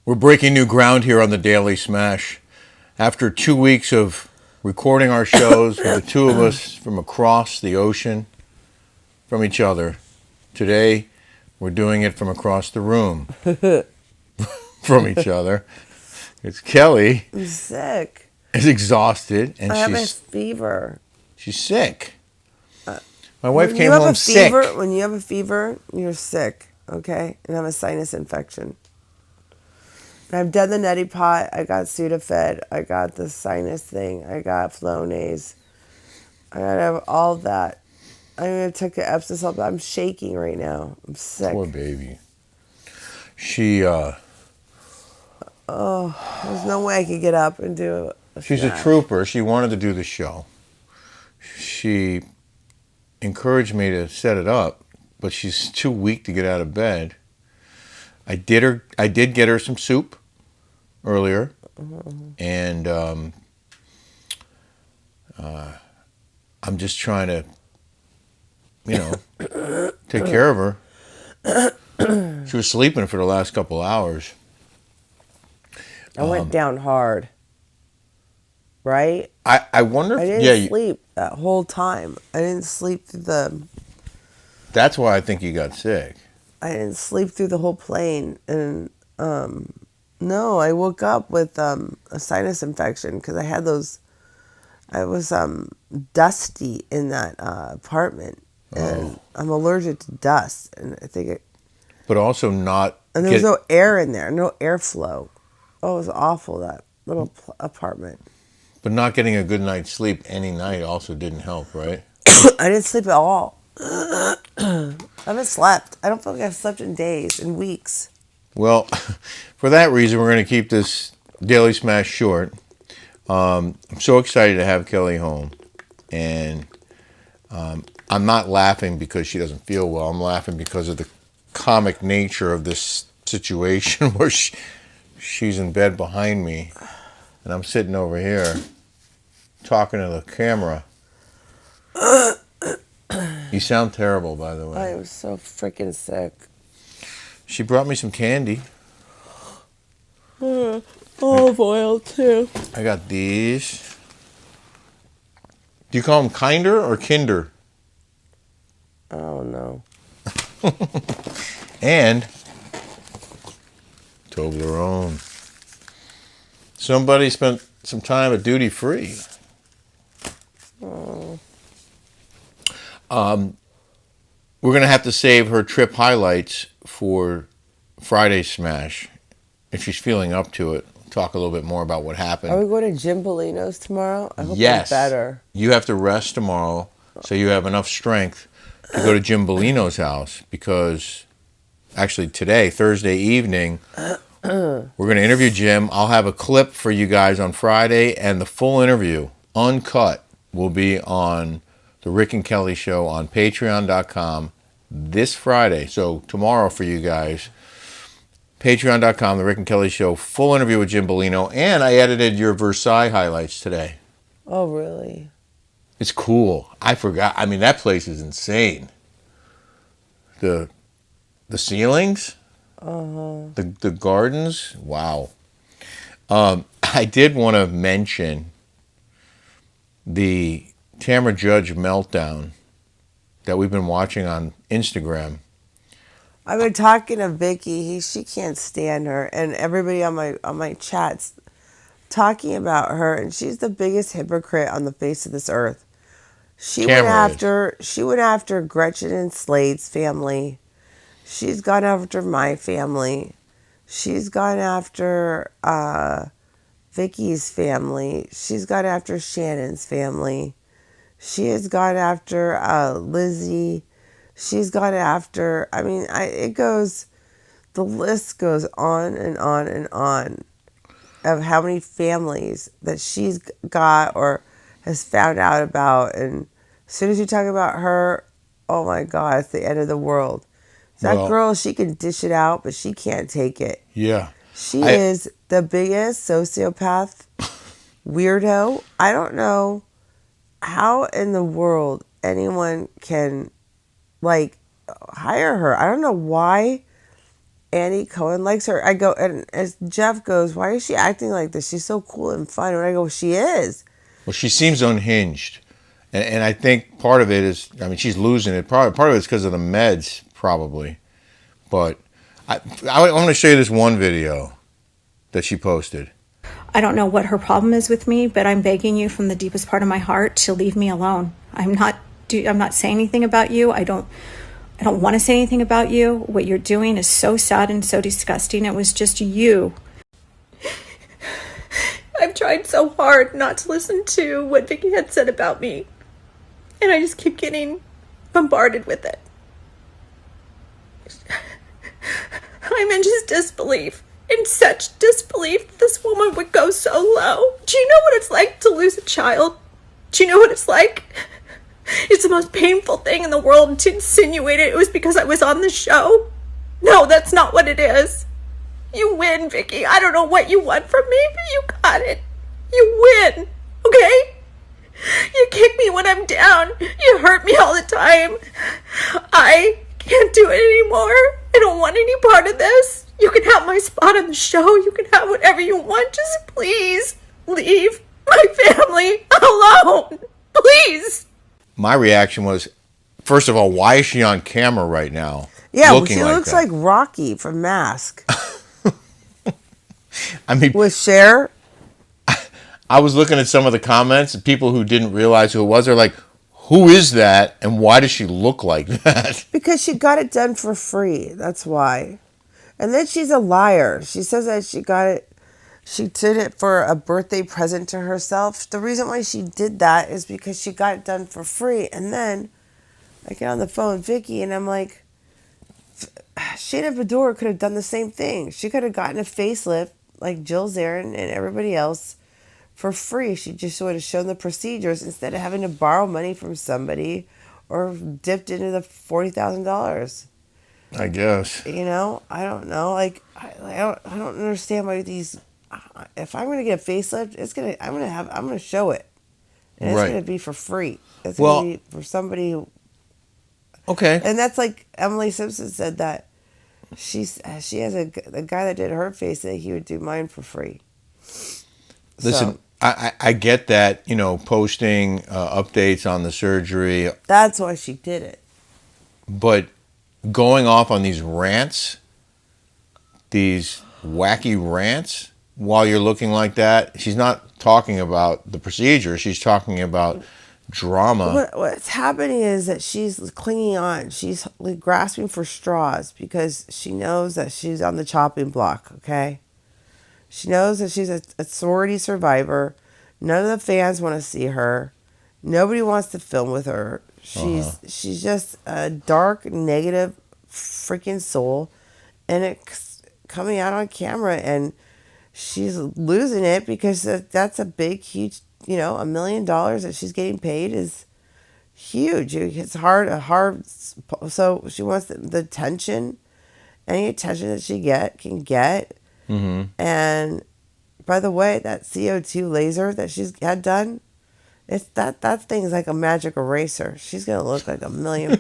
We're breaking new ground here on the Daily Smash. After 2 weeks of recording our shows with the two of us from across the ocean from each other, today we're doing it from across the room from each other. It's Kelly. I'm sick. Is exhausted and I have a fever. She's sick. My wife came home sick. When you have a fever, you're sick, okay? And I have a sinus infection. I've done the neti pot. I got Sudafed. I got the sinus thing. I got Flonase. I got all of that. I took the Epsom salt. I'm shaking right now. I'm sick. Poor baby. She, there's no way I could get up and do it. She's a trooper. She wanted to do the show. She encouraged me to set it up, but she's too weak to get out of bed. I did get her some soup earlier, and I'm just trying to, take care of her. She was sleeping for the last couple hours. I went down hard. Right? I wonder if... I didn't sleep that whole time. I didn't sleep through the... That's why I think you got sick. I didn't sleep through the whole plane. And, no, I woke up with a sinus infection because I had those... I was dusty in that apartment. And I'm allergic to dust. And I think it... But also not... And there was no air in there. No airflow. Oh, it was awful, that little apartment. But not getting a good night's sleep any night also didn't help, right? I didn't sleep at all. I haven't slept. I don't feel like I've slept in days, in weeks. Well, for that reason, we're going to keep this Daily Smash short. I'm so excited to have Kelly home. And I'm not laughing because she doesn't feel well. I'm laughing because of the comic nature of this situation where she's in bed behind me. And I'm sitting over here talking to the camera. You sound terrible, by the way. I am so freaking sick. She brought me some candy. Olive oil, too. I got these. Do you call them Kinder or Kinder? I don't know. And Toblerone. Somebody spent some time at duty free. Oh. We're going to have to save her trip highlights for Friday Smash. If she's feeling up to it, talk a little bit more about what happened. Are we going to Jim Bellino's tomorrow? I hope yes. it's better. You have to rest tomorrow so you have enough strength to go to Jim Bellino's house because actually today, Thursday evening, we're going to interview Jim. I'll have a clip for you guys on Friday, and the full interview, uncut, will be on the Rick and Kelly Show on Patreon.com this Friday. So tomorrow for you guys, Patreon.com, the Rick and Kelly Show, full interview with Jim Bellino, and I edited your Versailles highlights today. Oh, really? It's cool. I forgot. I mean, that place is insane. The ceilings... The gardens, wow. I did want to mention the Tamra Judge meltdown that we've been watching on Instagram. I've been talking to Vicki. She can't stand her, and everybody on my chats talking about her, and she's the biggest hypocrite on the face of this earth. She went after Gretchen and Slade's family. She's gone after my family. She's gone after Vicki's family. She's gone after Shannon's family. She has gone after Lizzie. She's gone after... I mean, the list goes on and on and on of how many families that she's got or has found out about. And as soon as you talk about her, oh my God, it's the end of the world. That girl, she can dish it out, but she can't take it. Yeah. She is the biggest sociopath weirdo. I don't know how in the world anyone can, hire her. I don't know why Andy Cohen likes her. I go, and as Jeff goes, why is she acting like this? She's so cool and fun. And I go, she is. Well, she seems unhinged. And I think part of it is, I mean, she's losing it. Part of it's because of the meds, probably. But I want to show you this one video that she posted. I don't know what her problem is with me, but I'm begging you from the deepest part of my heart to leave me alone. I'm not saying anything about you. I don't want to say anything about you. What you're doing is so sad and so disgusting. It was just you. I've tried so hard not to listen to what Vicki had said about me, and I just keep getting bombarded with it. I'm in just disbelief. In such disbelief that this woman would go so low. Do you know what it's like to lose a child? Do you know what it's like? It's the most painful thing in the world to insinuate it was because I was on the show. No, that's not what it is. You win, Vicki. I don't know what you want from me, but you got it. You win, okay? You kick me when I'm down. You hurt me all the time. I can't do it anymore. I don't want any part of this. You can have my spot on the show. You can have whatever you want. Just please leave my family alone. Please. My reaction was, first of all, why is she on camera right now? Yeah, well, she looks like Rocky from Mask. I mean, with Cher. I was looking at some of the comments. People who didn't realize who it was, they're like, who is that? And why does she look like that? Because she got it done for free. That's why. And then she's a liar. She says that she did it for a birthday present to herself. The reason why she did that is because she got it done for free. And then I get on the phone with Vicki and I'm like, Shayna Fedora could have done the same thing. She could have gotten a facelift like Jill Zarin and everybody else for free. She just would have shown the procedures instead of having to borrow money from somebody or dipped into the $40,000. I guess. You know, I don't know. Like, I don't understand why these. If I'm gonna get a facelift, I'm gonna show it, and it's gonna be for free. It's gonna be for somebody who. Okay. And that's like Emily Simpson said that she has a guy that did her face that he would do mine for free. Listen, so, I get that, you know, posting updates on the surgery. That's why she did it. But going off on these rants, these wacky rants, while you're looking like that, she's not talking about the procedure. She's talking about drama. What's happening is that she's clinging on. She's grasping for straws because she knows that she's on the chopping block, okay? She knows that she's a sorority survivor. None of the fans want to see her. Nobody wants to film with her. She's just a dark, negative freaking soul, and it's coming out on camera, and she's losing it because that's a big, huge, you know, $1 million that she's getting paid is huge. It's hard. So she wants the attention, any attention that she can get. Mm-hmm. And by the way, that CO2 laser that she's had done, it's that thing is like a magic eraser. She's gonna look like $1 million.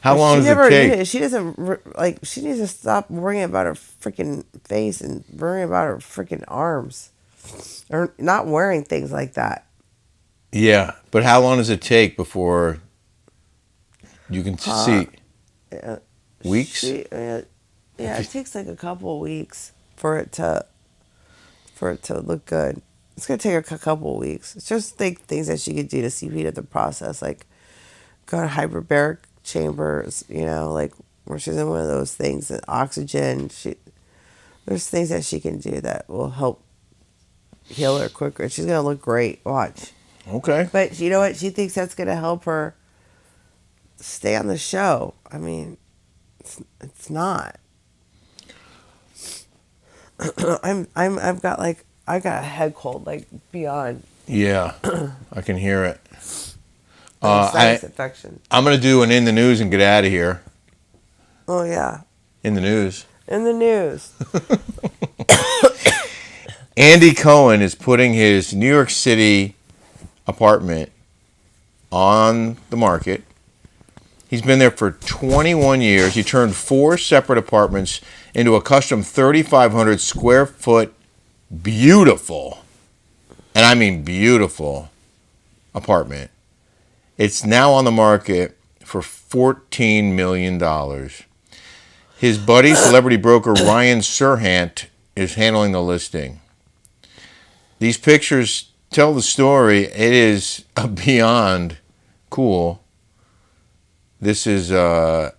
How long does it take? She doesn't like. She needs to stop worrying about her freaking face and worrying about her freaking arms, or not wearing things like that. Yeah, but how long does it take before you can see? Weeks. Yeah, it takes like a couple of weeks for it to look good. It's gonna take her a couple of weeks. It's just things that she could do to speed up the process, like go to hyperbaric chambers, you know, like where she's in one of those things, and oxygen. There's things that she can do that will help heal her quicker. She's gonna look great. Watch. Okay. But you know what? She thinks that's gonna help her stay on the show. I mean, it's not. I got a head cold, like beyond. Yeah, I can hear it. Sinus infection. I'm going to do an In the News and get out of here. Oh, yeah. In the news. In the news. Andy Cohen is putting his New York City apartment on the market. He's been there for 21 years. He turned 4 separate apartments into a custom 3,500 square foot, beautiful, and I mean beautiful, apartment. It's now on the market for $14 million. His buddy, celebrity broker Ryan Serhant, is handling the listing. These pictures tell the story. It is beyond cool. This is, I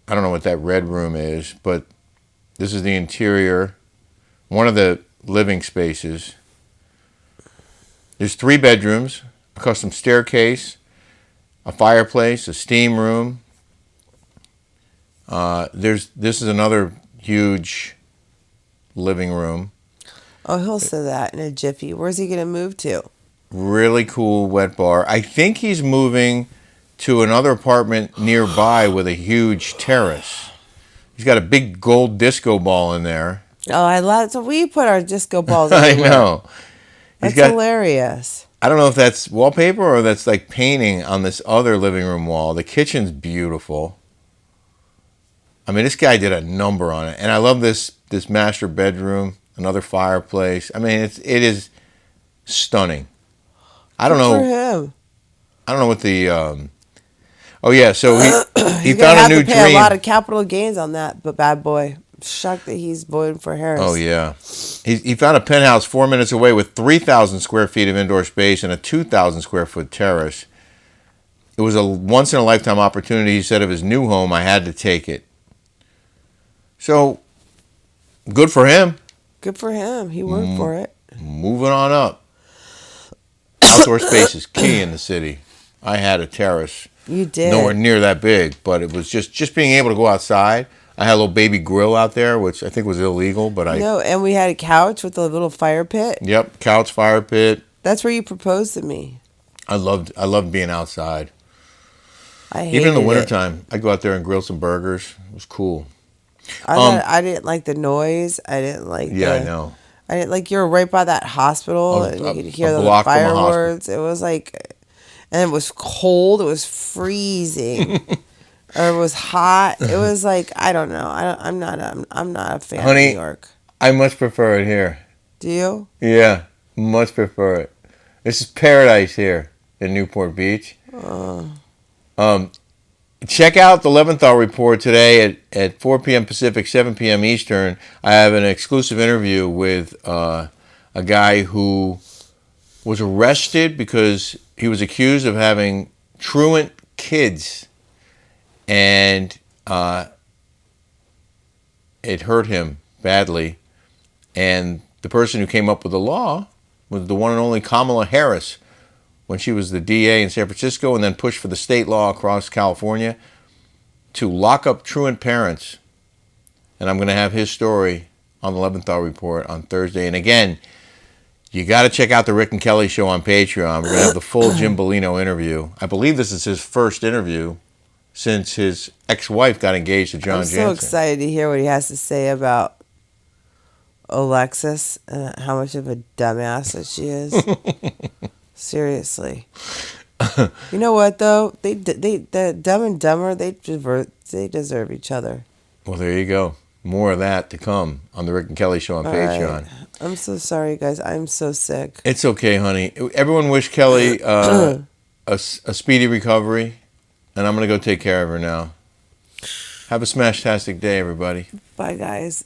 don't know what that red room is, but this is the interior, one of the living spaces. There's 3 bedrooms, a custom staircase, a fireplace, a steam room. This is another huge living room. Oh, he'll say that in a jiffy. Where's he going to move to? Really cool wet bar. I think he's moving to another apartment nearby with a huge terrace. He's got a big gold disco ball in there. Oh, I love. So we put our disco balls. I everywhere. know. That's hilarious. I don't know if that's wallpaper or that's like painting on this other living room wall. The kitchen's beautiful. I mean, this guy did a number on it, and I love this master bedroom. Another fireplace. I mean, it is stunning. I don't know. Good for him. I don't know what the. Oh yeah, so he You're found gonna a new have to pay dream. a lot of capital gains on that, but bad boy. I'm shocked that he's voting for Harris. Oh yeah, he found a penthouse 4 minutes away with 3,000 square feet of indoor space and a 2,000 square foot terrace. It was a once in a lifetime opportunity. He said of his new home, I had to take it. So, good for him. Good for him. He worked for it. Moving on up. Outdoor space is key in the city. I had a terrace. You did. Nowhere near that big, but it was just being able to go outside. I had a little baby grill out there, which I think was illegal, but No, and we had a couch with a little fire pit. Yep, couch, fire pit. That's where you proposed to me. I loved being outside. I hated Even in the it. wintertime, I'd go out there and grill some burgers. It was cool. I didn't like the noise. I didn't like. Yeah, I know. I didn't like. You were right by that hospital, and you could hear the block from a hospital. fireworks. It was like, and it was cold. It was freezing, or it was hot. It was like I don't know. I'm not a fan of New York. I much prefer it here. Do you? Yeah, much prefer it. This is paradise here in Newport Beach. Check out the Leventhal Report today at 4 p.m. Pacific, 7 p.m. Eastern. I have an exclusive interview with a guy who was arrested because he was accused of having truant kids, and it hurt him badly. And the person who came up with the law was the one and only Kamala Harris, when she was the DA in San Francisco, and then pushed for the state law across California to lock up truant parents. And I'm going to have his story on the Leventhal Report on Thursday. And again, you got to check out the Rick and Kelly Show on Patreon. We're going to have the full Jim Bellino interview. I believe this is his first interview since his ex-wife got engaged to John Jansen. I'm so excited to hear what he has to say about Alexis and how much of a dumbass that she is. Seriously. You know what though? The Dumb and Dumber, they deserve each other. Well, there you go. More of that to come on the Rick and Kelly Show on Patreon. Right. I'm so sorry, guys. I'm so sick. It's okay, honey. Everyone wish Kelly a speedy recovery, and I'm going to go take care of her now. Have a smash-tastic day, everybody. Bye, guys.